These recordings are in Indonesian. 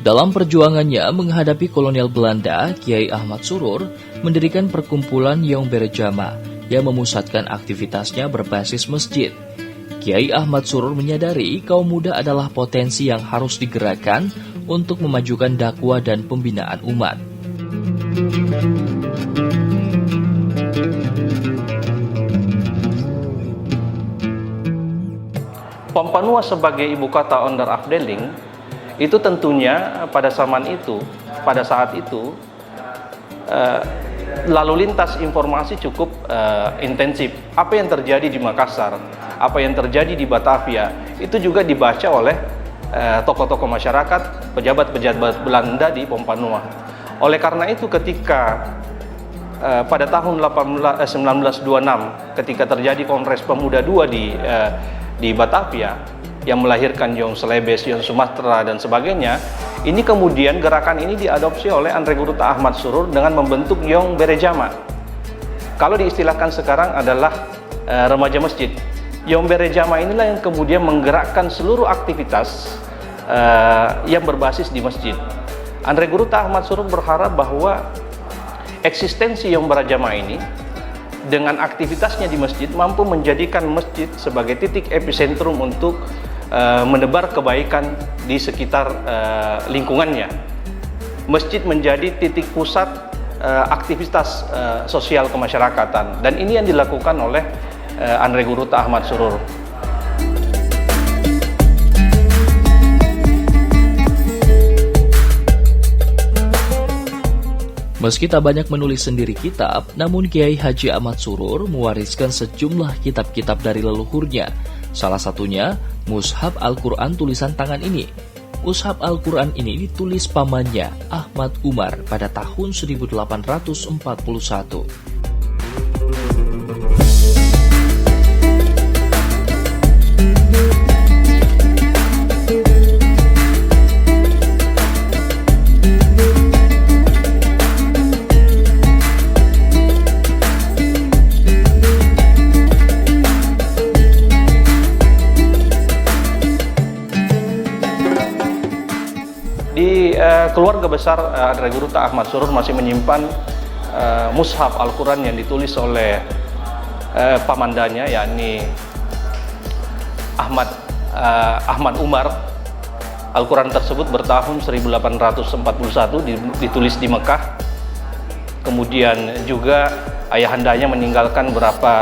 Dalam perjuangannya menghadapi kolonial Belanda, Kiai Ahmad Surur mendirikan perkumpulan Yong Berejama yang memusatkan aktivitasnya berbasis masjid. Kiai Ahmad Surur menyadari kaum muda adalah potensi yang harus digerakkan untuk memajukan dakwah dan pembinaan umat. Pampanua sebagai ibu kota Ondar Afdeling itu tentunya pada saat itu lalu lintas informasi cukup intensif. Apa yang terjadi di Makassar, apa yang terjadi di Batavia itu juga dibaca oleh tokoh-tokoh masyarakat, pejabat-pejabat Belanda di Pampanua. Oleh karena itu ketika pada tahun 1926 ketika terjadi Kongres Pemuda II di Batavia yang melahirkan Yong Celebes, Yong Sumatera dan sebagainya, ini kemudian gerakan ini diadopsi oleh Andre Guruta Ahmad Surur dengan membentuk Yong Berejama. Kalau diistilahkan sekarang adalah remaja masjid. Yong Berejama inilah yang kemudian menggerakkan seluruh aktivitas yang berbasis di masjid. Andre Guruta Ahmad Surur berharap bahwa eksistensi Yong Berejama ini dengan aktivitasnya di masjid mampu menjadikan masjid sebagai titik epicentrum untuk menebar kebaikan di sekitar lingkungannya. Masjid menjadi titik pusat aktivitas sosial kemasyarakatan, dan ini yang dilakukan oleh Andre Guruta Ahmad Surur. Meski tak banyak menulis sendiri kitab, namun Kiai Haji Ahmad Surur mewariskan sejumlah kitab-kitab dari leluhurnya. Salah satunya, Mushaf Al-Quran tulisan tangan ini. Mushaf Al-Quran ini ditulis pamannya, Ahmad Umar, pada tahun 1841. Di keluarga besar Andre Guruta Ahmad Surur masih menyimpan Mushaf Al-Quran yang ditulis oleh pamandanya, yakni Ahmad Umar. Al-Quran tersebut bertahun 1841, ditulis di Mekah. Kemudian juga ayahandanya meninggalkan beberapa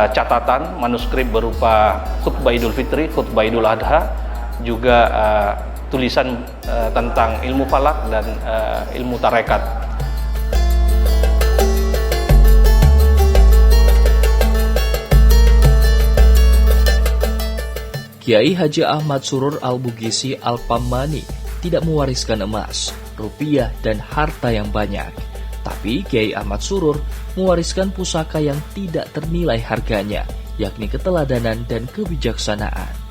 catatan manuskrip berupa khutbah Idul Fitri, khutbah Idul Adha, juga tulisan tentang ilmu falak dan ilmu tarekat. Kiai Haji Ahmad Surur Al-Bugisi Al-Pammani tidak mewariskan emas, rupiah, dan harta yang banyak. Tapi Kiai Ahmad Surur mewariskan pusaka yang tidak ternilai harganya, yakni keteladanan dan kebijaksanaan.